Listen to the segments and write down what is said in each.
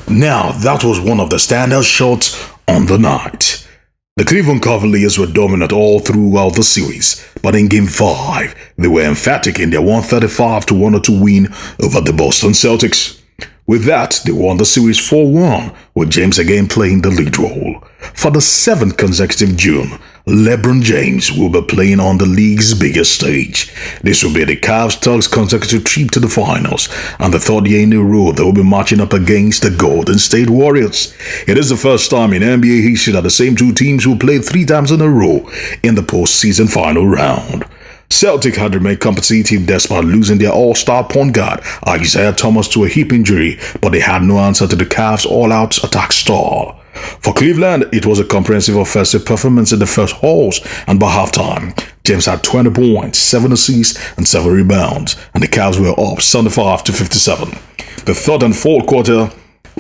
Now, that was one of the standout shots on the night. The Cleveland Cavaliers were dominant all throughout the series, but in Game 5, they were emphatic in their 135-102 win over the Boston Celtics. With that, they won the series 4-1, with James again playing the lead role. For the 7th consecutive June, Lebron James will be playing on the league's biggest stage. This will be the Cavs' third consecutive trip to the finals, and the third year in a row they will be matching up against the Golden State Warriors. It is the first time in NBA history that the same two teams will play 3 times in a row in the postseason final round. Celtic had remained competitive despite losing their all-star point guard Isaiah Thomas to a hip injury, but they had no answer to the Cavs' all-out attack star. For Cleveland, it was a comprehensive offensive performance in the first halves, and by halftime, James had 20 points, 7 assists, and 7 rebounds, and the Cavs were up 75-57. The third and fourth quarter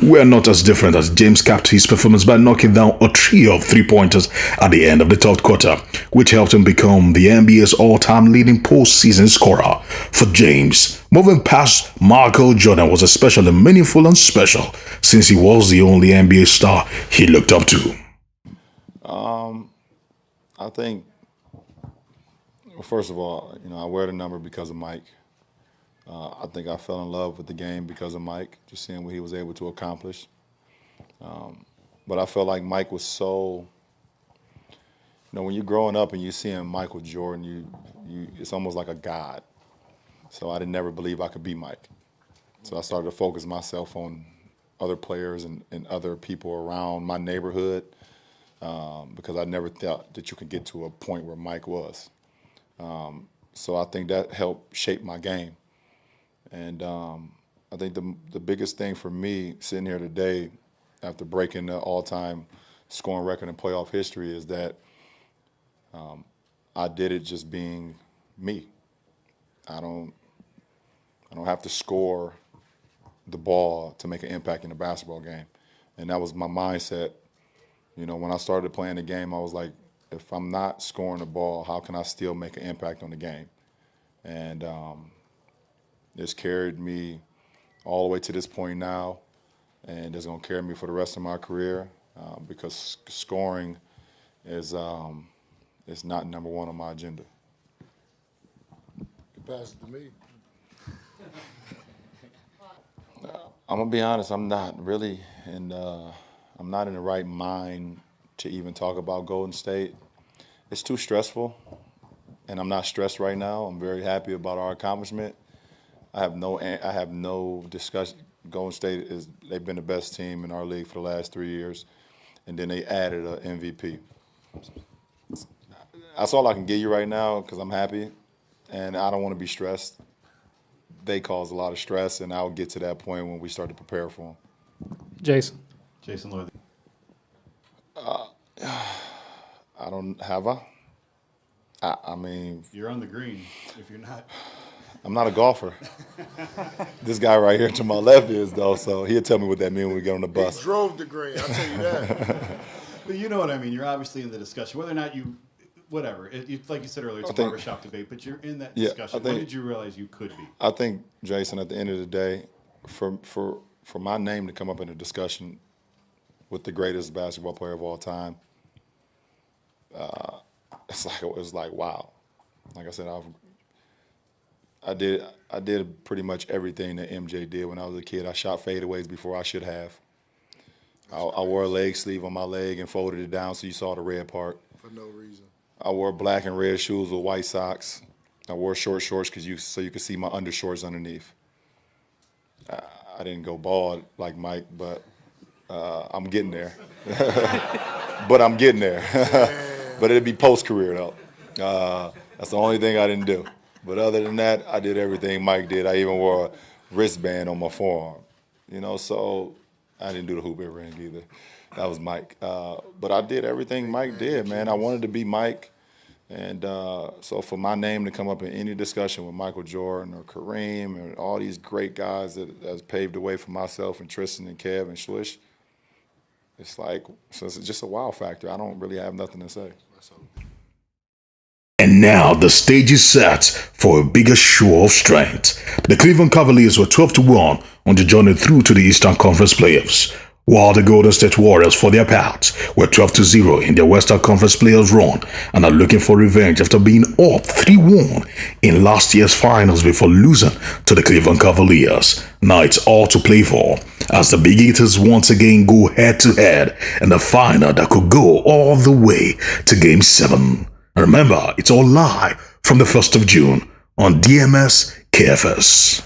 were not as different as James capped his performance by knocking down a trio of 3-pointers at the end of the third quarter, which helped him become the NBA's all-time leading postseason scorer. For James, moving past Michael Jordan was especially meaningful and special since he was the only NBA star he looked up to. I think, well, first of all, I wear the number because of Mike. I think I fell in love with the game because of Mike, just seeing what he was able to accomplish. But I felt like Mike was so, when you're growing up and you're seeing Michael Jordan, it's almost like a god. So I didn't never believe I could be Mike. So I started to focus myself on other players and other people around my neighborhood because I never thought that you could get to a point where Mike was. So I think that helped shape my game. And I think the biggest thing for me sitting here today after breaking the all-time scoring record in playoff history is that I did it just being me. I don't have to score the ball to make an impact in a basketball game. And that was my mindset. When I started playing the game, I was like, if I'm not scoring the ball, how can I still make an impact on the game? And it's carried me all the way to this point now, and it's going to carry me for the rest of my career because scoring is not number one on my agenda. Pass it to me. I'm gonna be honest. I'm not really, and I'm not in the right mind to even talk about Golden State. It's too stressful, and I'm not stressed right now. I'm very happy about our accomplishment. I have no discussion. Golden State they've been the best team in our league for the last 3 years, and then they added an MVP. That's all I can give you right now because I'm happy, and I don't want to be stressed. They cause a lot of stress, and I'll get to that point when we start to prepare for them. Jason. Jason Lloyd. I don't have I mean, You're on the green. If you're not, I'm not a golfer. This guy right here to my left is, though, so he'll tell me what that means when we get on the bus. He drove the green, I'll tell you that. but you know what I mean. You're obviously in the discussion, whether or not whatever. Like you said earlier, it's a barbershop debate, but you're in that discussion. When did you realize you could be? I think, Jason, at the end of the day, for my name to come up in a discussion with the greatest basketball player of all time, it's like wow. Like I said, I did pretty much everything that MJ did when I was a kid. I shot fadeaways before I should have. I wore a leg sleeve on my leg and folded it down so you saw the red part. For no reason. I wore black and red shoes with white socks. I wore short shorts so you could see my undershorts underneath. I didn't go bald like Mike, but I'm getting there. But I'm getting there. But it'd be post-career, though. That's the only thing I didn't do. But other than that, I did everything Mike did. I even wore a wristband on my forearm. So I didn't do the hoop ring either. That was Mike. But I did everything Mike did, man. I wanted to be Mike. And so for my name to come up in any discussion with Michael Jordan or Kareem and all these great guys that has paved the way for myself and Tristan and Kev and Swish, it's just a wow factor. I don't really have nothing to say. And now the stage is set for a bigger show of strength. The Cleveland Cavaliers were 12-1 on the journey through to the Eastern Conference playoffs, while the Golden State Warriors, for their part, were 12-0 in their Western Conference playoffs run and are looking for revenge after being up 3-1 in last year's finals before losing to the Cleveland Cavaliers. Now it's all to play for as the Big Eaters once again go head-to-head in the final that could go all the way to Game 7. Remember, it's all live from the 1st of June on DMS KFS.